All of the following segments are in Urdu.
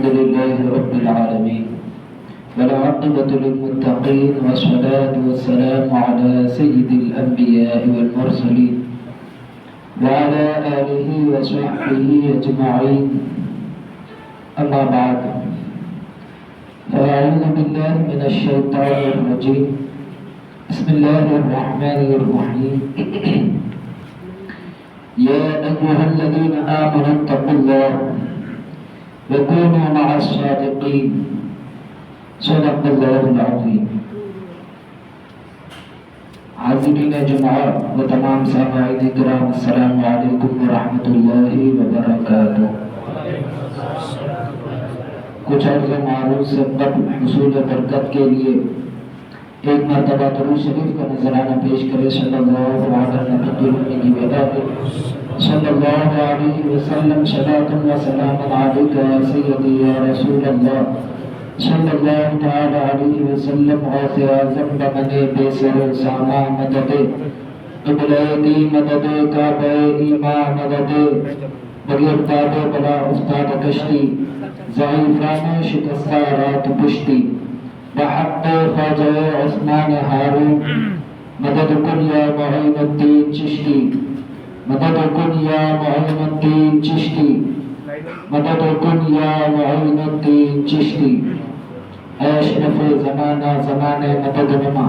الحمد لله رب العالمين والعاقبة للمتقين والصلاة والسلام على سيد الأنبياء والمرسلين وعلى آله وصحبه أجمعين أما بعد فأعوذ بالله من الشيطان الرجيم بسم الله الرحمن الرحيم يا أيها الذين آمنوا اتقوا الله وكونوا مع الصادقين صدق الله العظيم. حاضرین جمعہ و تمام سامعین کرام السلام علیکم ورحمۃ اللہ وبرکاتہ. کچھ عرض معروف سے قبل حصول برکت کے لیے ایک مرتبہ درود شریف کا نذرانہ پیش کرے. صلی اللہ علیہ صلی اللہ علیہ وسلم صلاۃ و سلام علیک یا سیدی یا رسول اللہ صلی اللہ تعالی علیہ وسلم. غوث اعظم بمنے بے سر ساما مدد قبلہ دی مدد کعبہ ایمان مدد بغیر تاب بلا استاد کشتی ضعیفان شکستہ رات پشتی بحق خواجہ عثمان ہارون مدد کن یا معین الدین چشتی مدد کن یا معین الدین چشتی مدد کن یا معین الدین چشتی. اے اشرف زمانہ زمانے مدد نما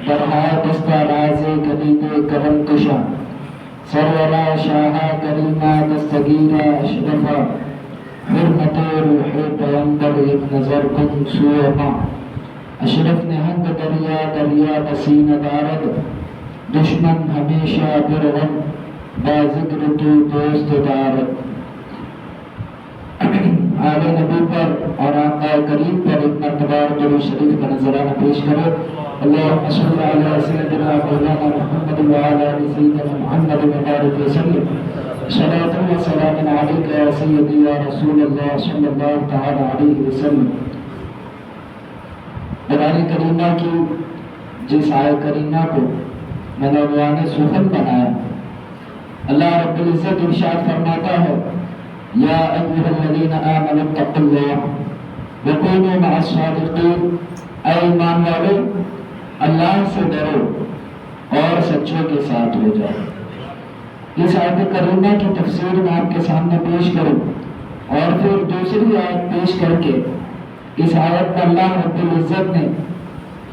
برہا دستہ راز کلید کرم کشا سرورا شاہ کریمہ دستگیرہ اشرفہ حرمت روح پیغمبر ایک نظر کن سوما. اشرف نہنگ دریا دریا پسین دارد دشمن ہمیشہ برغم با ذکر تو دوست دارد. آل نبی پر اور آقا کریم پر ایک مرتبہ درود شریف کا نذرانہ پیش کرے. اللہم صلی علی سیدنا مولانا محمد وعلی آل سیدنا محمد وبارک وسلم. صلاۃ و سلام علیک یا سیدی یا رسول اللہ صلی اللہ تعالی علیہ وسلم. قرآن کریمہ کی جس آیت کریمہ کو میں نے عنوان سخن بنایا، اللہ رب العزت ارشاد فرماتا ہے یا ایھا الذین آمنوا اتقوا اللہ وکونوا مع الصادقین. اے ایمان والو اللہ سے ڈرو اور سچوں کے ساتھ ہو جاؤ. اس آیت کریمہ کی تفسیر میں آپ کے سامنے پیش کروں اور پھر دوسری آیت پیش کر کے اس آیت میں اللہ رب العزت نے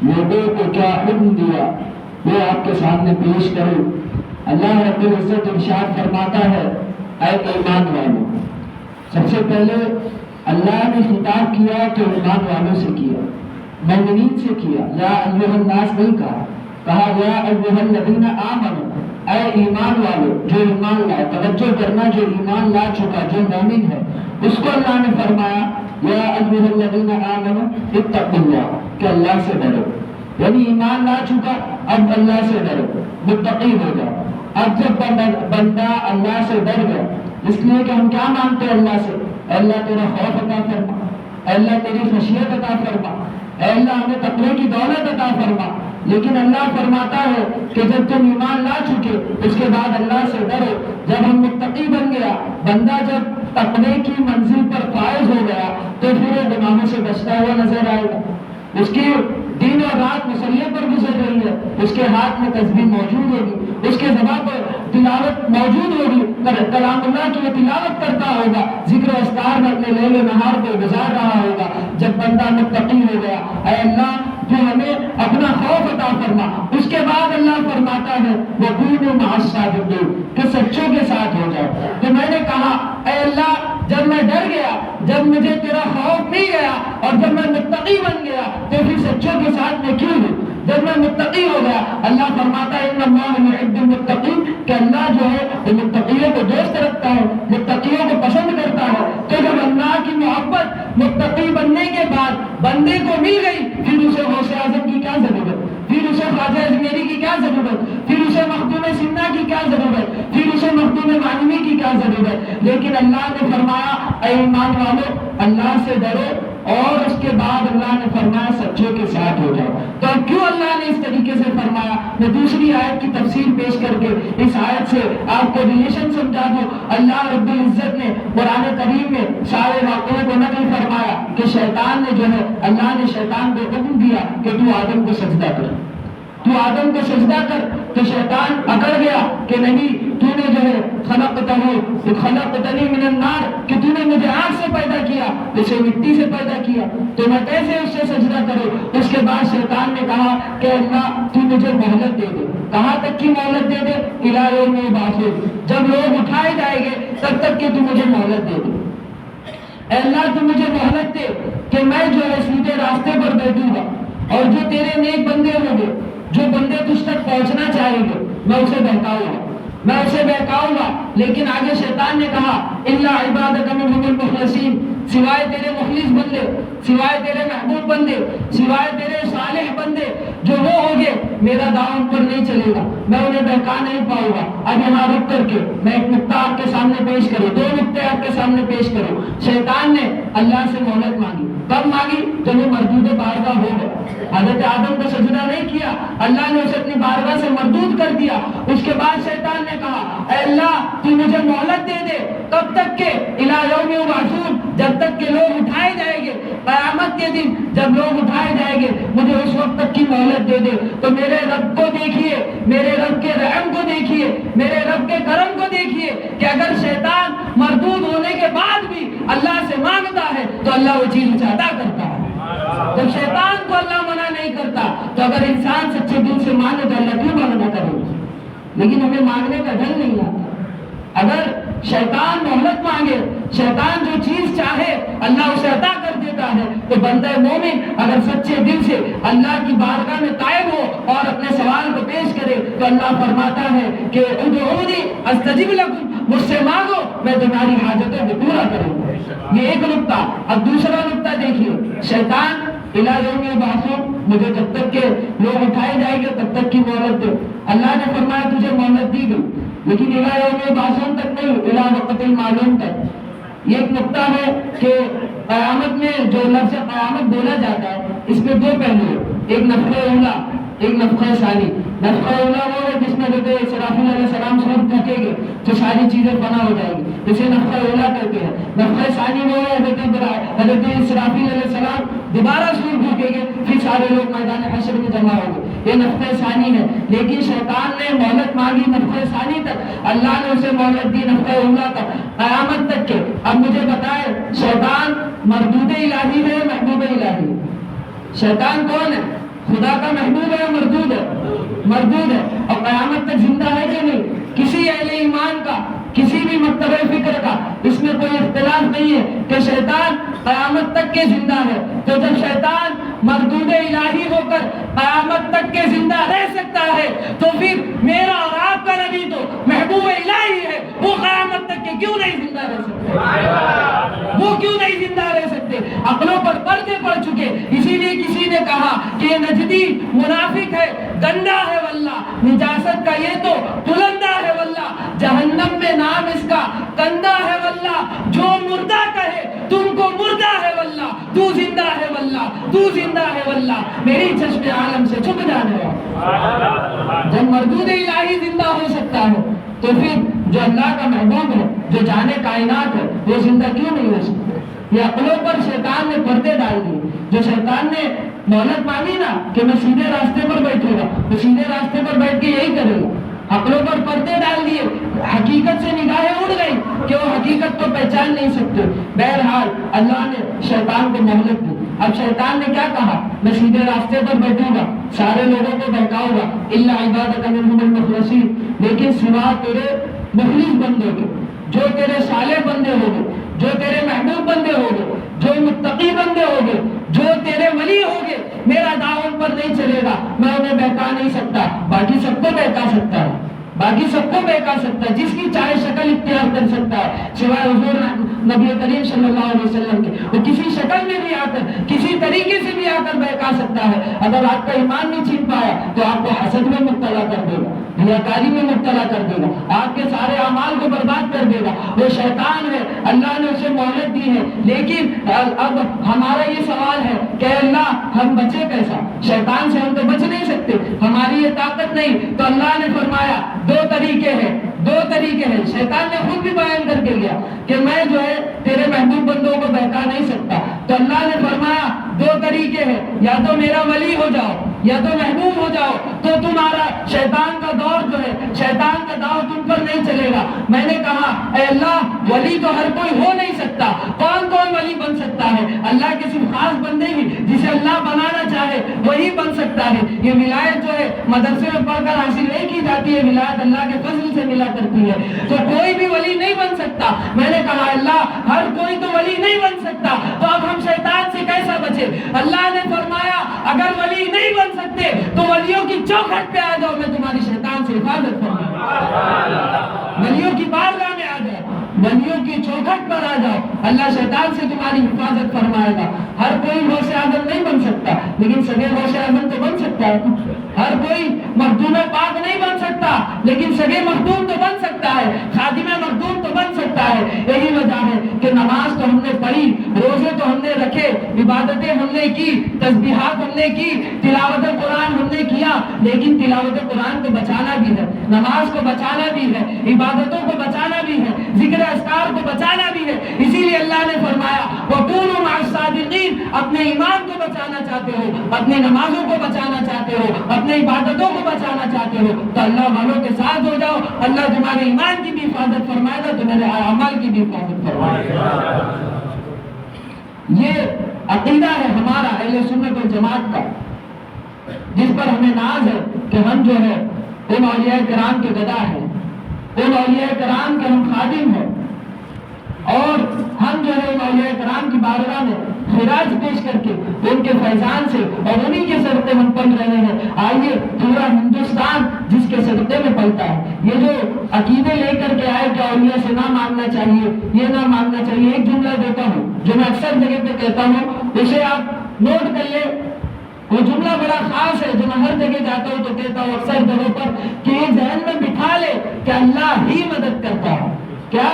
لوگوں کو کیا حکم دیا وہ آپ کے سامنے پیش کروں. اللہ رب العزت ارشاد فرماتا ہے اے ایمان والو. سب سے پہلے اللہ نے خطاب کیا تو ایمان والوں سے کیا، مومنین سے کیا. یا ایھا الناس نہیں کہا یا ایھا الذین آمنوا، اے ایمان والو جو ایمان لائے. توجہ کرنا، جو ایمان لا چکا جو مومن ہے اس کو اللہ نے فرمایا یا ایھا الذین آمنوا اتقوا اللہ کہ اللہ سے ڈرو. یعنی ایمان لا چکا اب اللہ سے ڈرو، متقی ہو جاؤ. اب جب بندہ اللہ سے ڈر گیا، اس لیے کہ ہم کیا مانگتے ہیں اللہ سے؟ اے اللہ تیرا خوف عطا فرما، اے اللہ تیری خشیت عطا فرما، اے اللہ ہمیں تقوی کی دولت عطا فرما. لیکن اللہ فرماتا ہے کہ جب تم ایمان لا چکے اس کے بعد اللہ سے ڈرو. جب ہم متقی بن گیا، بندہ جب تقوی کی منزل پر فائز ہو گیا تو پھر وہ گناہوں سے بچتا ہوا نظر آئے گا. اس کی دن اور رات مصلی پر گزر رہی ہے، اس کے ہاتھ میں تسبیح موجود ہوگی، اس کے زبان پر تلاوت موجود ہوگی، کلام اللہ کی تلاوت کرتا ہوگا، ذکر و اذکار میں اپنے لیل نہار کو گزار رہا ہوگا. جب بندہ متقی ہو گیا، اے اللہ جو ہمیں اپنا خوف عطا فرما. اس کے بعد اللہ فرماتا ہے وَكُونُوا مَعَ الصَّادِقِينَ کہ سچوں کے ساتھ ہو جاؤ. تو میں نے کہا اے اللہ جب میں ڈر گیا، جب مجھے تیرا خوف مل گیا اور جب میں متقی بن گیا تو پھر سچوں کے ساتھ میں کیوں ہوں؟ جب میں متقی ہو گیا اللہ فرماتا ہے ان اللہ یحب المتقین کہ اللہ جو ہے وہ متقیوں کو دوست رکھتا ہے، متقیوں کو پسند کرتا ہے. تو جب اللہ کی محبت متقی بننے کے بعد بندے کو مل گئی پھر اسے غوث اعظم کی کیا ضرورت، پھر اسے خواجہ اجمیری کی کیا ضرورت، پھر اسے مخدوم سنہ کی کیا ضرورت، پھر اسے مخدوم معلومی کی کیا ضرورت. لیکن اللہ نے فرمایا اے ایمان والو اللہ سے ڈرو اور اس کے بعد اللہ نے فرمایا سچوں کے ساتھ ہو جاؤ. تو کیوں اللہ نے اس طریقے سے فرمایا؟ میں دوسری آیت کی تفسیر پیش کر کے اس آیت سے آپ کو ریلیشن سمجھا دوں. اللہ رب العزت نے قرآن کریم میں سارے واقعوں کو کو نقل فرمایا کہ شیطان نے جو ہے، اللہ نے شیطان کو حکم دیا کہ تو آدم کو سجدہ کر، تو آدم کو سجدہ کر، تو شیطان اکڑ گیا کہ نہیں، تو نے جو ہے خلقتنی من النار، کہ تو نے مجھے آگ سے پیدا کیا، اسے مٹی سے پیدا کیا، تو میں کیسے اس سے سجدہ کروں؟ اس کے بعد شیطان نے کہا کہ اللہ تو مجھے مہلت دے دے۔ کہاں تک کی مہلت دے دے؟ الی یوم یبعثون، جب لوگ اٹھائے جائیں گے تب تک کہ تو مجھے مہلت دے دے۔ اے اللہ تو مجھے مہلت دے کہ میں جو ہے سیدھے راستے پر بیٹھوں گا، اور جو تیرے نیک بندے ہوں گے، جو بندے تجھ تک پہنچنا چاہیں گے، میں اسے بہکاؤں گا، لیکن آگے شیطان نے کہا الا عبادک منہم المخلصین، سوائے تیرے مخلص بندے، سوائے تیرے محبوب بندے، سوائے تیرے صالح بندے جو وہ ہوں گے، میرا دامن پر نہیں چلے گا، میں انہیں بہکا نہیں پاؤں گا۔ اب یہاں رک کر کے میں ایک نقطہ آپ کے سامنے پیش کروں، دو نقطے آپ کے سامنے پیش کروں۔ شیطان نے اللہ سے مہلت مانگی، کب مانگی؟ جب وہ مردود بارگاہ ہو گئے۔ حضرت آدم کو سجدہ نہیں کیا، اللہ نے اسے اپنی بارگاہ سے مردود کر دیا۔ اس کے بعد شیطان نے کہا اے اللہ تو مجھے مہلت دے دے، کب تک کہ الی یوم یبعثون، جب تک کہ لوگ اٹھائے جائیں گے، قیامت کے دن جب لوگ اٹھائے جائیں گے، مجھے اس وقت تک کی مہلت دے دے۔ تو میرے رب کو دیکھیے، میرے رب کے رحم کو دیکھیے، میرے رب کے کرم کو دیکھیے کہ اگر شیطان مردود ہونے کے بعد بھی اللہ سے مانگتا ہے تو اللہ وہ چیز عطا کرتا ہے۔ جب شیطان کو اللہ منع نہیں کرتا تو اگر انسان سچے دل سے مانے تو اللہ کیوں منع نہ کرے؟ لیکن ہمیں مانگنے کا ڈھنگ نہیں آتا۔ اگر شیطان مہلت مانگے، شیطان جو چیز چاہے اللہ اسے عطا کر دیتا ہے، تو بندہ مومن اگر سچے دل سے اللہ کی بارگاہ میں قائم ہو اور اپنے سوال کو پیش کرے تو اللہ فرماتا ہے کہ ادعونی استجب لکم، مجھ سے مانگو میں تمہاری حاجتوں کو پورا کروں گا۔ یہ ایک نقطہ۔ اب دوسرا نقطہ دیکھیے، شیطان الی یوم یبعثون، مجھے جب تک کہ لوگ اٹھائے جائیں گے تب تک کی مہلت دے۔ اللہ نے فرمایا تجھے مہلت دی گئی، لیکن الی یوم یبعثون تک نہیں، الی وقت المعلوم تک۔ یہ ایک نقطہ ہے کہ قیامت میں جو لفظ قیامت بولا جاتا ہے اس میں دو پہلو ہیں، ایک نفخہ اولا، ایک نفخہ ثانی۔ نفخہ اولا وہ ہے جس میں حضرت اسرافیل علیہ السلام سور پھونکیں گے تو ساری چیزیں فنا ہو جائیں گی، اسے نفخہ اولا کہتے ہیں۔ نفخہ ثانی وہ ہے حضرت اسرافیل علیہ السلام دوبارہ سور پھونکیں گے، پھر سارے لوگ میدان حشر میں جمع ہوں گے، یہ نفخہ ثانی ہے۔ لیکن شیطان نے مہلت مانگی نفخہ ثانی تک، اللہ نے اسے مہلت دی نفخہ اولا تک، قیامت تک کے۔ اب مجھے بتائیں شیطان مردود الہی ہے محبوب الہی؟ شیطان کون ہے؟ خدا کا محبوب ہے، مردود ہے؟ مردود ہے۔ اور قیامت تک زندہ ہے کہ نہیں؟ کسی اہل ایمان کا، کسی بھی مکتبہ فکر کا اس میں کوئی اختلاف نہیں ہے کہ شیطان قیامت تک کے زندہ ہے۔ تو جب شیطان مردود الہی ہو کر قیامت تک کے زندہ رہ سکتا ہے تو پھر میرا اور آپ کا نبی تو محبوب الہی ہے، وہ قیامت تک کے کیوں نہیں زندہ رہ سکتے؟ وہ کیوں نہیں زندہ رہ سکتے؟ عقلوں پر پردے پڑ چکے۔ اسی لیے کسی نے کہا کہ یہ نجدی منافق ہے، گندا ہے واللہ، نجاست کا یہ تو تلندہ ہے واللہ، جہنم میں نام اس کا کندہ ہے واللہ، جو مردہ کہے تم کو مردہ ہے واللہ، تو زندہ ہے واللہ، تو زندہ ہے واللہ، میری چشم عالم سے چھپ جانے والا۔ جب مردود الہی زندہ ہو سکتا ہے تو پھر جو اللہ کا محبوب ہے، جو جانے کائنات ہے، وہ زندہ کیوں نہیں ہو سکتا؟ یہ عقلوں پر شیطان نے پردے ڈال دیے۔ جو شیطان نے مہلت مانگی نا کہ میں سیدھے راستے پر بیٹھوں گا، تو سیدھے راستے پر بیٹھ کے یہی کرے گا۔ عقلوں پر پردے ڈال دیے، حقیقت سے نگاہیں اڑ گئی کہ وہ حقیقت کو پہچان نہیں سکتے۔ بہرحال اللہ نے شیطان کو مہلت دی۔ اب شیطان نے کیا کہا؟ میں سیدھے راستے پر بیٹھوں گا، سارے لوگوں کو بہکاؤں گا، الا عبادک منہم المخلصین، لیکن سوا تیرے مخلص بندے کے، جو تیرے صالح بندے ہو گے، جو تیرے محبوب بندے ہو گے، جو متقی بندے ہو گے، جو تیرے ولی ہو گے، میرا دامن پر نہیں چلے گا، میں انہیں بہکا نہیں سکتا، باقی سب کو بہکا سکتا ہے، باقی سب کو بہکا سکتا ہے، جس کی چاہے شکل اختیار کر سکتا ہے سوائے حضور نبی کریم صلی اللہ علیہ وسلم کے۔ وہ کسی شکل میں بھی آ کر، کسی طریقے سے بھی آ کر بہکا سکتا ہے۔ اگر آپ کا ایمان نہیں چھین پایا تو آپ کو حسد میں مبتلا کر دے گا، ریاکاری میں مبتلا کر دے گا، آپ کے سارے اعمال کو برباد کر دے گا۔ وہ شیطان ہے، اللہ نے اسے مہلت دی ہے، لیکن اب ہمارا یہ سوال ہے کہ اللہ ہم بچے کیسا؟ شیطان سے ہم تو بچ نہیں سکتے، ہماری یہ طاقت نہیں۔ تو اللہ نے فرمایا دو طریقے ہیں، دو طریقے ہیں۔ شیطان نے خود بھی بیان کر کے گیا کہ میں جو ہے تیرے محبوب بندوں کو بہکا نہیں تو اللہ نے فرمایا دو طریقے ہیں، یا تو میرا ولی ہو جاؤ یا تو محبوب ہو جاؤ، تو تمہارا شیطان کا دور جو ہے، شیطان کا داؤ تم پر نہیں چلے گا۔ میں نے کہا اے اللہ ولی تو ہر کوئی ہو نہیں سکتا، کون کون ولی بن سکتا ہے؟ اللہ کے صرف خاص بندے ہی جسے اللہ بنانا چاہے وہی بن سکتا ہے۔ یہ ولایت جو ہے مدرسے میں پڑھ کر حاصل نہیں کی جاتی ہے، ولایت اللہ کے فضل سے ملا کرتی ہے، تو کوئی بھی ولی نہیں بن سکتا۔ میں نے کہا اللہ ہر کوئی تو ولی نہیں بن سکتا، تو اب ہم شیطان سے کیسا بچے؟ اللہ نے فرمایا اگر ولی نہیں بن سکتے تو ولیوں کی چوکھٹ پہ آ جاؤ، میں تمہاری شیطان سے حفاظت فرماؤں۔ ولیوں کی بارگاہ میں آ جاؤ، ولیوں کی چوکھٹ پر آ جاؤ، اللہ شیطان سے تمہاری حفاظت فرمائے گا۔ ہر کوئی غوث اعظم نہیں بن سکتا، لیکن سگے غوث اعظم تو بن سکتا ہے۔ ہر کوئی مخدوم پاک نہیں بن سکتا، لیکن سگے مخدوم تو بن سکتا ہے، خادم مخدوم تو بن سکتا ہے۔ یہی وجہ ہے کہ نماز تو ہم نے پڑھی، روزے تو ہم نے رکھے، عبادتیں ہم نے کی، تسبیحات ہم نے کی، تلاوت قرآن ہم نے کیا، لیکن تلاوت قرآن کو بچانا بھی ہے، نماز کو بچانا بھی ہے، عبادتوں کو بچانا بھی ہے، ذکر اذکار کو بچانا بھی ہے۔ اسی لیے اللہ نے فرمایا وَكُونُوا مَعَ الصَّادِقِينَ، اپنے ایمان کو بچانا چاہتے ہو، اپنے نمازوں کو بچانا چاہتے ہو، اپنے عبادتوں کو بچانا چاہتے ہو، تو اللہ والوں کے ساتھ ہو جاؤ، اللہ تمہارے ایمان کی بھی حفاظت فرمائے گا، تمہارے اعمال کی بھی حفاظت فرمائے گا۔ یہ عقیدہ ہے ہمارا اہل سنت والجماعت کا، جس پر ہمیں ناز ہے کہ ہم جو ہے ان اولیاء کرام کے گدا ہیں، ان اولیاء کرام کے ہم خادم ہیں، اور ہم جو ہے ان اولیاء کرام کی بارگاہ میں خراج پیش کر کے ان کے فیضان سے اور انہی کے صدقے ہم پل رہے ہیں۔ آئیے پورا ہندوستان جس کے صدقے میں پلتا ہے، یہ جو عقیدے لے کر کے آئے کہ اولیاء سے نہ مانگنا چاہیے، یہ نہ مانگنا چاہیے، ایک جملہ دیتا ہوں جو میں اکثر جگہ پہ کہتا ہوں، اسے آپ نوٹ کر لیں۔ وہ جملہ بڑا خاص ہے جو میں ہر جگہ جاتا ہوں تو کہتا ہوں اکثر جگہوں پر، کہ یہ ذہن میں بٹھا لے کہ اللہ ہی مدد کرتا ہے۔ کیا؟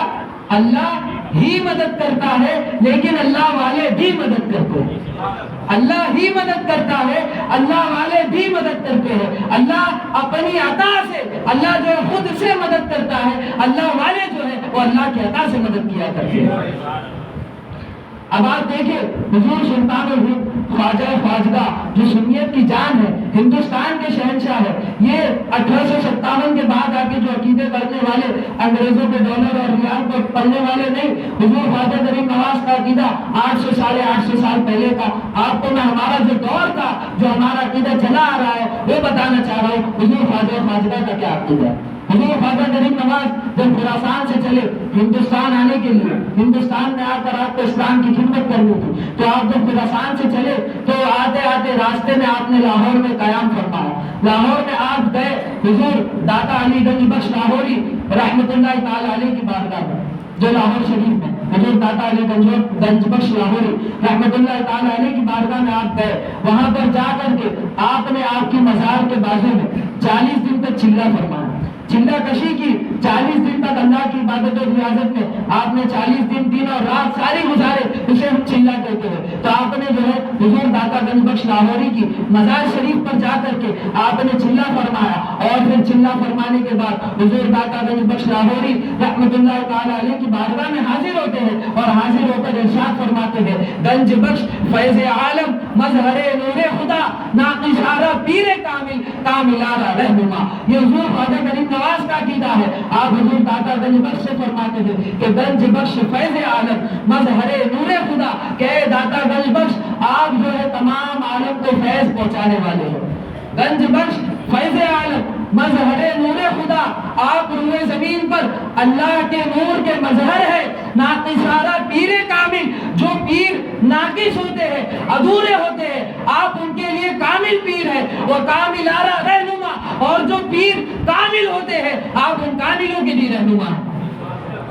اللہ ہی مدد کرتا ہے، لیکن اللہ والے بھی مدد کرتے ہیں۔ اللہ ہی مدد کرتا ہے، اللہ والے بھی مدد کرتے ہیں۔ اللہ اپنی عطا سے، اللہ جو ہے خود سے مدد کرتا ہے، اللہ والے جو ہے وہ اللہ کی عطا سے مدد کیا کرتے ہیں۔ اب آپ دیکھیں حضور سلطان الہند خواجہ خواجگاہ جو سنیت کی جان ہے، ہندوستان کے شہنشاہ ہے، یہ 1857 کے بعد آگے جو عقیدے کرنے والے انگریزوں کے ڈالر اور ریال کو پڑھنے والے نہیں، حضور خواجہ غریب نواز کا عقیدہ 800 ساڑھے 800 سال پہلے کا۔ آپ کو میں ہمارا جو دور تھا، جو ہمارا عقیدہ چلا آ رہا ہے وہ بتانا چاہ رہا ہوں۔ حضور خواجہ خواجگاہ کا کیا عقیدہ ہے؟ حضور خواجہ غریب نواز جب خراسان سے چلے ہندوستان آنے کے لیے، ہندوستان میں آ کر آپ کو اسلام کی خدمت کرنی تھی، تو آپ جب خراسان سے چلے تو آتے آتے راستے میں آپ نے لاہور میں قیام فرمایا۔ لاہور میں آپ گئے حضور داتا علی گنج بخش لاہوری رحمۃ اللہ تعالی علیہ کی بارگاہ میں، جو لاہور شریف میں حضور داتا علی گنج بخش لاہوری رحمۃ اللہ تعالی علیہ کی بارگاہ میں آپ گئے۔ وہاں پر جا کر کے آپ نے آپ کی مزار کے بازو میں 40 دن تک چلہ فرمایا، چلہ کشی کی، 40 دن تک اللہ کی عبادت و ریاضت میں آپ نے 40 دن اور رات ساری گزارے، اسے ہم چلہ کہتے ہیں۔ تو آپ نے جو ہے حضور داتا گنج بخش لاہوری کی مزار شریف پر جا کر کے آپ نے چلہ فرمایا، اور پھر چلہ فرمانے کے بعد حضور داتا گنج بخش لاہوری رحمۃ اللہ تعالی علیہ کی بارگاہ میں حاضر ہوتے ہیں، اور حاضر ہو کر ارشاد فرماتے ہیں گنج بخش فیض عالم مظہر نور خدا ناقصارہ پیر کامل کاملارہ رہنما۔ یہ حضور خواجہ غریب نواز کا عقیدہ ہے۔ آپ حضور داتا گنج بخش سے فرماتے ہیں کہ گنج بخش فیض عالم مظہر نور خدا، کہ داتا گنج بخش آپ جو ہے تمام عالم کو فیض پہنچانے والے ہیں۔ گنج بخش فیض عالم مظہر نور خدا، آپ روئے زمین پر اللہ کے نور کے مظہر ہے، ناقصارہ پیر کامل، جو پیر ناقص ہوتے ہیں، ادھورے ہوتے ہیں، آپ ان کے لیے کامل پیر ہے، وہ کاملارہ رہنما، اور جو پیر کامل ہوتے ہیں آپ ان کاملوں کے لیے رہنما ہیں۔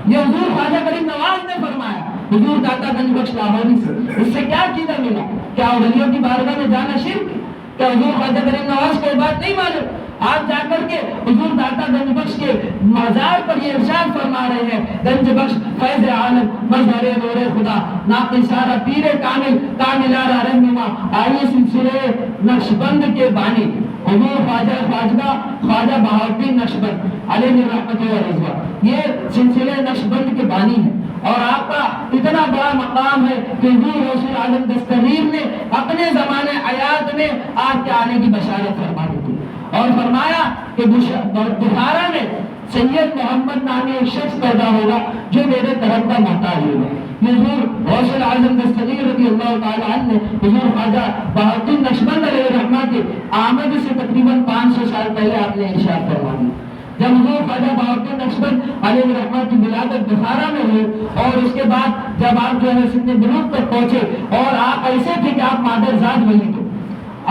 یہ حضور خواجہ غریب نواز نے فرمایا حضور داتا گنج بخش لاہوری سے۔ اس سے کیا عقیدہ ملا؟ کیا ولیوں کی بارگاہ میں جانا شرک؟ کیا حضور خواجہ غریب نواز کو بات نہیں معلوم؟ آپ جا کر کے حضور داتا گنج بخش کے مزار پر یہ ارشاد فرما رہے ہیں گنج بخش فیض عالم مظہر نور خدا ناقصارہ پیر کامل کاملارہ رہنما۔ آئیے سلسلے نقشبند کے بانی حضور خواجہ خواجہ بہاؤالدین نقشبند علیہ رحمت و رضوان، یہ سلسلے نقشبند کے بانی ہیں، اور آپ کا اتنا بڑا مقام ہے کہ حضور غوث العالم دستگیر نے اپنے زمانے حیات میں آپ کے آنے کی بشارت فرما دی تھی اور فرمایا کہ بخارا میں سید محمد نامی ایک شخص پیدا ہوگا جو میرے طرف کا محتاج ہوگا۔ حضور غوث العالم دستگیر رضی اللہ تعالیٰ عنہ نے حضور خواجہ بہاؤالدین نقشبند علیہ الرحمہ کے آمد سے تقریباً 500 سال پہلے آپ نے ارشاد فرما دیا۔ جب حضور خواجہ بہاؤالدین نقشبند علیہ الرحمہ کی ولادت بخارا میں ہوئی اور اس کے بعد جب آپ جو ہے سن بلوغ تک پہنچے اور آپ ایسے تھے کہ آپ مادرزاد ولی تھے،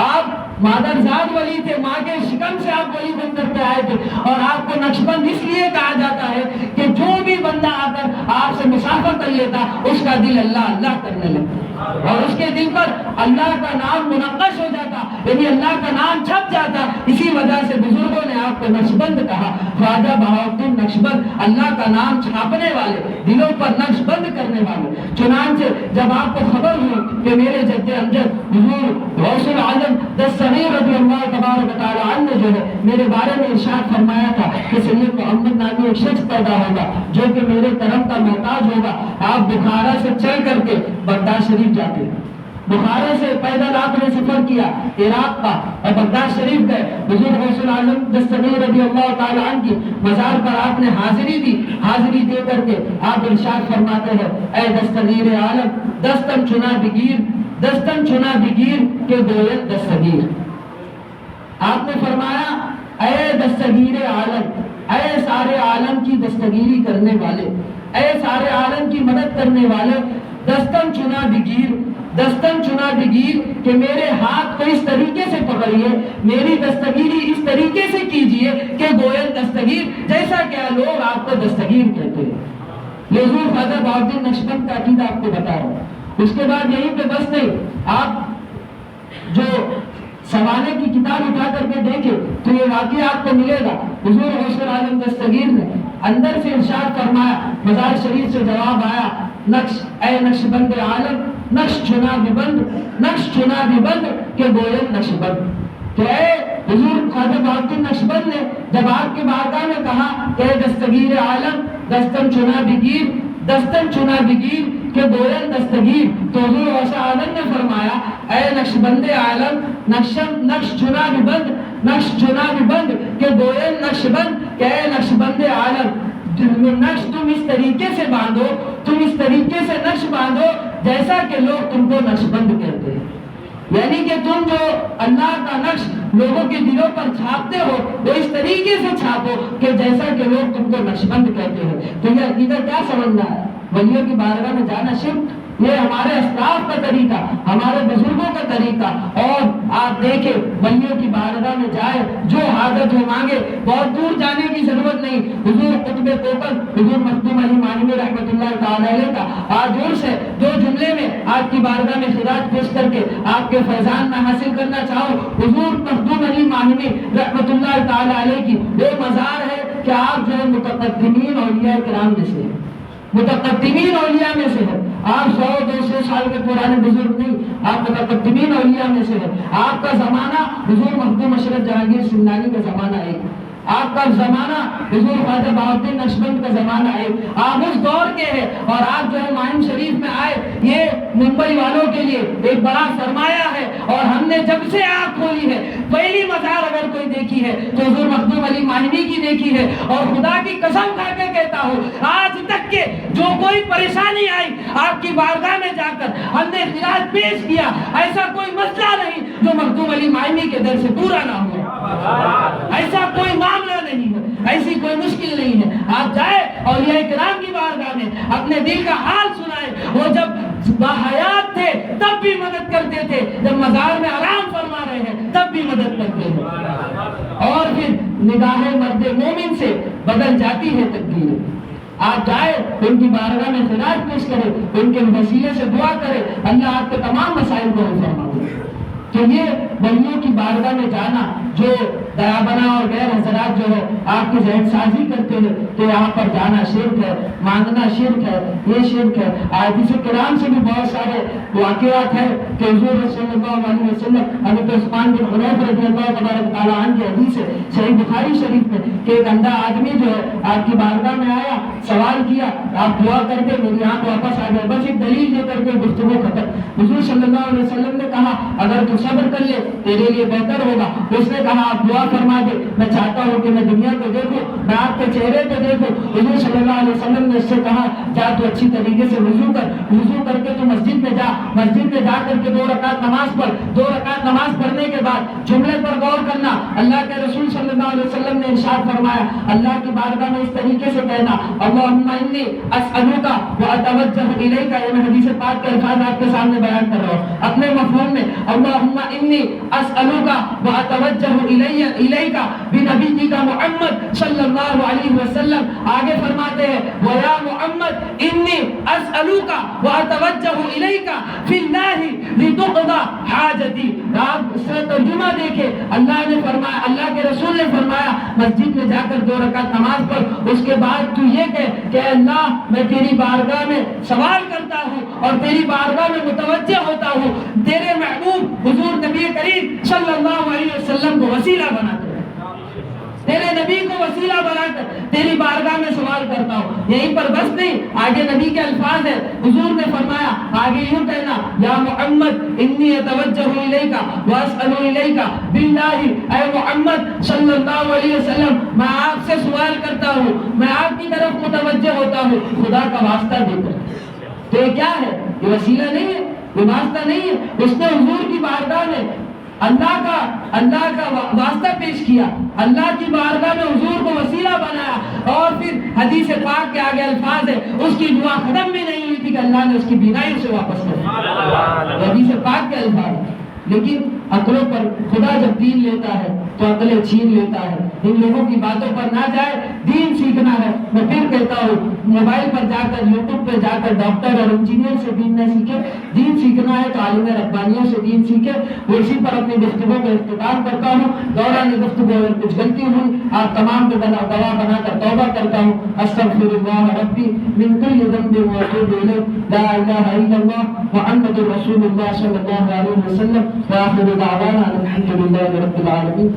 آپ مادرزاد ولی تھے، ماں کے شکم سے آپ ولی بن کر کے آئے تھے اور آپ کو نقشبند اس لیے کہا جاتا ہے کہ جو بھی بندہ آ کر آپ سے مسافر کر لیتا اس کا دل اللہ اللہ کرنے لگتا اور اس کے دل پر اللہ کا نام منقش ہو جاتا، یعنی اللہ کا نام چھپ جاتا۔ اسی وجہ سے بزرگوں نے آپ کو نقشبند کہا، خواجہ بہاؤالدین نقشبند، اللہ کا نام چھاپنے والے، دلوں پر نقش بند کرنے والے۔ چنانچہ جب آپ کو خبر ہوئی کہ میرے جد امجد حضور غوث العالم دستگیر رضی اللہ تبارک تعالیٰ عنہ جو ہے میرے بارے میں ارشاد فرمایا تھا کہ سید محمد نامی ایک شخص پیدا ہوگا جو کہ میرے کرم کا محتاج ہوگا، آپ بخارا سے چل کر کے بغداد شریف جاتے ہیں۔ بخارا سے پیدل آپ نے سفر کیا عراق کا اور بغداد شریف گئے، حضور غوث العالم دستگیر رضی اللہ تعالیٰ عنہ کی مزار پر آپ نے حاضری دی۔ حاضری دے کر کے آپ ارشاد فرماتے ہیں، اے دستگیر عالم دستم چنا بگیر، دستم چنا بگیر کے گوید دستگیر۔ آپ نے فرمایا اے دستگیر عالم، اے سارے عالم کی دستگیری کرنے والے، اے سارے عالم کی مدد کرنے والے، دستم چنا بگیر، دستم چنا بگیر کہ میرے ہاتھ کو اس طریقے سے پکڑیے، میری دستگیری اس طریقے سے کیجئے کہ گوید دستگیر، جیسا کہ لوگ آپ کو دستگیر کہتے ہیں۔ یہ حضور خواجہ بہاؤالدین نقشبند کا عقیدہ آپ کو بتا رہا ہوں۔ اس کے بعد یہیں پہ بس نہیں، آپ جو سوانے کی کتاب اٹھا کر کے دیکھیں تو یہ واقعہ آپ کو ملے گا۔ حضور غوث العالم دستگیر نے اندر سے ارشاد فرمایا، مزار شریف سے جواب آیا، نقش اے نقشبند عالم نقش چنا بھی بند، نقش چنا بھی بند کہ گوید نقش بند۔ کہ اے حضور خواجہ بہاؤالدین نقشبند نے جب آپ کے بارگاہ میں کہا کہ اے دستگیر عالم دستم چنا بگیر، دستم چنا بگیر کہ گوید دستگیر، تو حضور غوث عالم نے فرمایا اے نقشبند عالم نقش چنا بھی بند، نقش چنا بھی بند کہ گوید نقش بند، کہ اے نقشبند عالم نقش تم اس طریقے سے باندھو، تم اس طریقے سے نقش باندھو جیسا کہ لوگ تم کو نقش بند کہتے ہیں، یعنی کہ تم جو اللہ کا نقش لوگوں کے دلوں پر چھاپتے ہو وہ اس طریقے سے چھاپو کہ جیسا کہ لوگ تم کو نقش بند کہتے ہیں۔ تو یہ عقیدہ کیا سمجھنا ہے؟ ولیوں کی بارگاہ میں جانا شرک، یہ ہمارے اسلاف کا طریقہ، ہمارے بزرگوں کا طریقہ۔ اور آپ دیکھیں ولیوں کی بارگاہ میں جائے، جو حاجت ہو مانگے، بہت دور جانے کی ضرورت نہیں۔ حضور قطب کوکب حضور مخدوم علی مانوی رحمۃ اللہ تعالی علیہ کا آج عرس ہے، دو جملے میں آپ کی بارگاہ میں خراج پیش کر کے آپ کے فیضان میں حاصل کرنا چاہو۔ حضور مخدوم علی مانوی رحمۃ اللہ تعالی علیہ کی وہ مزار ہے کہ آپ جو ہے متقدمین اولیاء کرام میں سے، متقدمین اولیاء میں سے ہے۔ آپ 100-200 سال کے پرانے بزرگ نہیں، آپ متقدمین اولیاء میں سے ہے۔ آپ کا زمانہ حضور مخدوم اشرف جہانگیر سمنانی کا زمانہ ہے، آپ کا زمانہ حضور خواجہ بہاؤالدین نقشبند کا زمانہ ہے، آپ اس دور کے ہیں۔ اور آپ جو ہے ماہم شریف میں آئے، یہ ممبئی والوں کے لیے ایک بڑا سرمایہ ہے۔ اور ہم نے جب سے آنکھ کھولی ہے پہلی مزار اگر کوئی دیکھی ہے تو حضور مخدوم علی مانوی کی دیکھی ہے۔ اور خدا کی قسم کھا کے کہتا ہوں آج تک کے جو کوئی پریشانی آئی آپ کی بارگاہ میں جا کر ہم نے خراج پیش کیا، ایسا کوئی مسئلہ نہیں جو مخدوم علی مانوی کے در سے پورا نہ ہو، ایسا کوئی معاملہ نہیں ہے، ایسی کوئی مشکل نہیں ہے۔ آپ جائے اولیاء کرام کی بارگاہ میں اپنے دل کا حال سنائے، وہ جب باحیات تھے تب بھی مدد کرتے تھے، جب مزار میں آرام فرما رہے ہیں تب بھی مدد کرتے ہیں۔ اور پھر نگاہ مرد مومن سے بدل جاتی ہے تقدیر۔ آپ جائے ان کی بارگاہ میں خراج پیش کرے، ان کے وسیلے سے دعا کرے، اللہ آپ کے تمام مسائل کو حل فرما دے۔ تو یہ ولیوں کی بارگاہ میں جانا جو دیابنا اور غیر حضرات جو ہے آپ کی ذہن سازی کرتے ہیں کہ یہاں پر جانا شرک ہے، مانگنا شرک ہے، یہ شرک ہے۔ حدیث کرام سے بھی بہت سارے واقعات ہیں کہ حضور صلی اللہ علیہ وسلم حضرت عثمان بن حنیف رضی اللہ تبارک تعالیٰ عنہ کی حدیث ہے صحیح بخاری شریف میں کہ ایک اندھا آدمی جو ہے آپ کی بارگاہ میں آیا، سوال کیا، آپ دعا کر کے میری آنکھ واپس آ گئے، بس ایک دلیل دے کر کے گفتگو ختم۔ حضور صلی اللہ علیہ وسلم نے کہا اگر تو صبر کر لے تیرے لیے بہتر ہوگا۔ اس نے کہا آپ دعا فرما دے، میں چاہتا ہوں کہ میں دنیا کو دیکھوں، میں آپ کے چہرے کو دیکھوں۔ حضور صلی اللہ علیہ وسلم نے اس سے کہا جا تو اچھی طریقے سے وضو کر، وضو کر کے تو مسجد میں جا، مسجد میں جا کر کے 2 رکعت نماز پڑھ، 2 رکعت نماز پڑھنے کے بعد جملے پر غور کرنا۔ اللہ کے رسول صلی اللہ علیہ وسلم نے ارشاد فرمایا اللہ کی بارگاہ میں اس طریقے سے کہنا اللہم انی اسألوک واتوجہ الیک، یہ میں حدیث پاک کے الفاظ آپ کے سامنے بیان کر رہا ہوں اپنے مفہوم میں، اللہم انی اسألوک واتوجہ الیک بنبیک محمد صلی اللہ علیہ وسلم۔ آگے فرماتے ہیں ویا محمد انی اسألوک واتوجہ الیک فی اللہ لتقضی حاجتی۔ آپ اس سے ترجمہ دیکھیں، اللہ نے فرمایا، اللہ کے رسول نے فرمایا مسجد میں جا کر 2 رکعت نماز پڑھ، اس کے بعد تو یہ کہ اللہ میں تیری بارگاہ میں سوال کرتا ہوں اور تیری بارگاہ میں متوجہ ہوتا ہوں، تیرے محبوب حضور نبی کریم صلی اللہ علیہ وسلم کو وسیلہ بنا کر، تیرے نبی کو وسیلہ بنا کر تیری بارگاہ میں سوال کرتا ہوں۔ یہیں پر بس نہیں، آگے نبی کے الفاظ ہیں، حضور نے فرمایا آگے یوں کہنا یا محمد انی اتوجہ الیک واسأل الیک باللہ، اے محمد صلی اللہ علیہ وسلم میں آپ سے سوال کرتا ہوں، میں آپ کی طرف متوجہ ہوتا ہوں خدا کا واسطہ دے کر۔ تو یہ کیا ہے؟ یہ وسیلہ نہیں ہے، یہ واسطہ نہیں ہے، اس نے حضور کی بارگاہ میں اللہ کا واسطہ پیش کیا، اللہ کی بارگاہ میں حضور کو وسیلہ بنایا، اور پھر حدیث پاک کے آگے الفاظ ہے اس کی دعا ختم بھی نہیں ہوئی تھی کہ اللہ نے اس کی بینائی سے واپس کر دی، حدیث پاک کے الفاظ۔ لیکن عقلوں پر خدا جب دین لیتا ہے تو عقلیں چھین لیتا ہے، ان لوگوں کی باتوں پر نہ جائے، دین سیکھنا ہے۔ میں پھر کہتا ہوں موبائل پر جا کر یوٹیوب پہ جا کر ڈاکٹر اور انجینئر سے دین نہ سیکھے، دین سیکھنا ہے تو عالم ربانیوں سے دین سیکھے۔ وہ اسی پر اپنی گفتگو کا اختتام کرتا ہوں۔ دوران گفتگو اگر کچھ غلطی ہوئی آپ تمام کو گواہ بنا کر توبہ کرتا ہوں۔ استغفر اللہ ربی من کل ذنب واتوب الیہ، لا الہ الا اللہ محمد رسول اللہ صلی اللہ علیہ وسلم، وآخر دعوانا الحمد للہ رب العالمین۔